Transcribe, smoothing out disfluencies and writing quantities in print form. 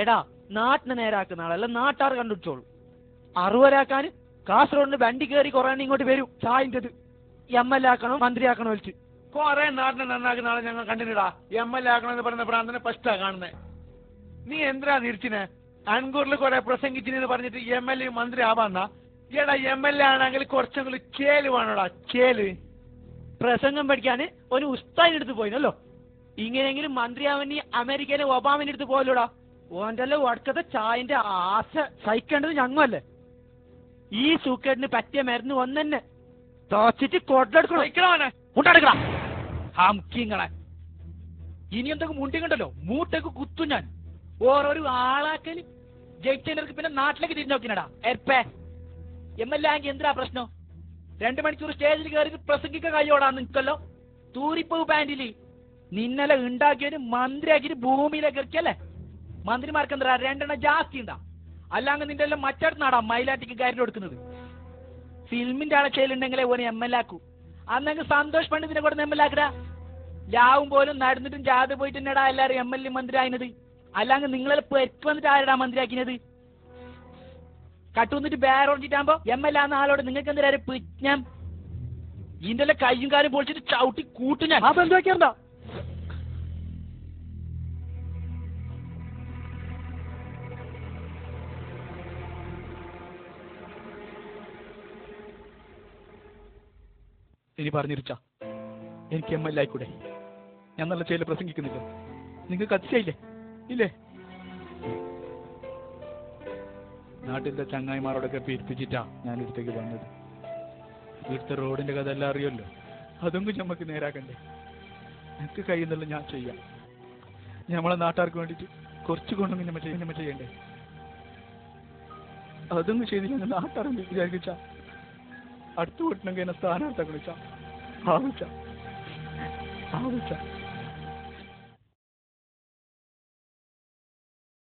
എടാ നാട്ടിനെ നേരാക്കുന്ന ആളല്ല നാട്ടാർ കണ്ടുപിടിച്ചോളൂ. അറുവരാക്കാൻ കാസർഗോഡിന് വണ്ടി കയറി കുറെ ഇങ്ങോട്ട് വരും. ചായൻ്റെത് MLA ആക്കണോ മന്ത്രി ആക്കണോ വിളിച്ച് കുറെ നാട്ടിനെ നന്നാക്കുന്ന ആളെ ഞങ്ങൾ കണ്ടിട്ടാ. MLA ആക്കണമെന്ന് പറഞ്ഞ പ്രാന്തനെ ഫസ്റ്റാ കാണുന്നേ. നീ എന്തിനാ തിരിച്ചിനെ? അൻകൂറിൽ കുറെ പ്രസംഗിച്ചിനെന്ന് പറഞ്ഞിട്ട് MLA മന്ത്രി ആവാന്നാ? എടാ MLA ആണെങ്കിൽ കുറച്ചെങ്കിലും ചേല് വേണോടാ, ചേല്. പ്രസംഗം പഠിക്കാൻ ഒരു ഉസ്താദിന്റെ അടുത്ത് പോയിനല്ലോ. ഇങ്ങനെയെങ്കിലും മന്ത്രിയാവൻ അമേരിക്കയിലെ ഒബാമിന്റെ അടുത്ത് പോയല്ലോടാ. ഓൻ്റെ വടക്കത്തെ ചായന്റെ ആശ സഹിക്കേണ്ടത് ഞങ്ങല്ലേ. ഈ സൂക്കേടിന് പറ്റിയ മരുന്ന് ഒന്നെ തോച്ചിട്ട് കൊട്ടെടുക്കണം. ഹംകിങ്ങളെ ഇനി എന്തെങ്കിലും മുണ്ടിങ്ങണ്ടല്ലോ മൂട്ടേക്ക് കുത്തു ഞാൻ. ഓരോരു ആളാക്കല് ജയിച്ചവർക്ക് പിന്നെ നാട്ടിലേക്ക് തിരിഞ്ഞു നോക്കിനടാ. എർപ്പേ MLA ആണെങ്കിൽ എന്തിനാ പ്രശ്നം? 2 മണിക്കൂർ സ്റ്റേജിൽ കയറി പ്രസംഗിക്കാൻ കഴിയോടാന്ന് നിൽക്കല്ലോ. തൂരിപ്പൂ പാൻറില് നിന്നലെ ഉണ്ടാക്കിയതിന് മന്ത്രിയാക്കിയിട്ട് ഭൂമിയിലേക്ക് ഇറക്കിയല്ലേ. മന്ത്രിമാർക്ക് എന്താ 2 എണ്ണം ജാസ്തി ഉണ്ടാ. അല്ലാങ്ക നിന്റെ എല്ലാം മറ്റടുത്ത് നാടാ മയിലാട്ടിക്ക് കയറി കൊടുക്കുന്നത്. ഫിലിമിന്റെ ആളെ ചെയ്യലുണ്ടെങ്കിലേ ഓന് MLA ആക്കൂ. അന്നെങ്കിൽ സന്തോഷ് പണ്ഡിതിനെ കൂടെ MLA ആക്കടാ. ലാവും പോലും നടന്നിട്ടും ജാഥ പോയിട്ട് തന്നെടാ എല്ലാവരും MLA മന്ത്രി ആയത്. അല്ലാങ്ക നിങ്ങളെ പെരുക്ക് വന്നിട്ട് ആരടാ മന്ത്രി ആക്കിയത്? കട്ടുവന്നിട്ട് ബേറോണ്ടിട്ടാകുമ്പോ MLA എന്ന ആളോട് നിങ്ങൾക്ക് എന്തിനാരും പിഞ്ഞം ഇതിന്റെ കയ്യും കാലും പൊളിച്ചിട്ട് ചവിട്ടി കൂട്ടു ഞാൻ. ആ ബന്ധുവാക്കിയാ ഇനി പറഞ്ഞിരിച്ച എനിക്ക് MLA ആയിക്കൂടെ? ഞാൻ നല്ല ചെയ്യല് പ്രസംഗിക്കുന്നില്ല. നിങ്ങൾക്ക് അതിശയില്ലേ? ഇല്ലേ? നാട്ടിലത്തെ ചങ്ങായിമാരോടൊക്കെ പിരിപ്പിച്ചിട്ടാ ഞാൻ ഇവിടത്തേക്ക് വന്നത്. ഇവിടുത്തെ റോഡിന്റെ കഥ എല്ലാം അറിയല്ലോ. അതൊന്നും നമുക്ക് നേരാക്കണ്ടേ? എനിക്ക് കഴിയുന്നല്ല ഞാൻ ചെയ്യാം. നമ്മളെ നാട്ടുകാർക്ക് വേണ്ടിയിട്ട് കുറച്ച് കൊണ്ടൊന്നും നമ്മ ചെയ്യണ്ടേ? അതൊന്നും ചെയ്തില്ല. നാട്ടുകാരെന്ന് വിചാരിച്ച അടുത്ത് വീട്ടിനെങ്കിൽ എന്നെ സ്ഥാനാർത്ഥിച്ച ആവശ്യ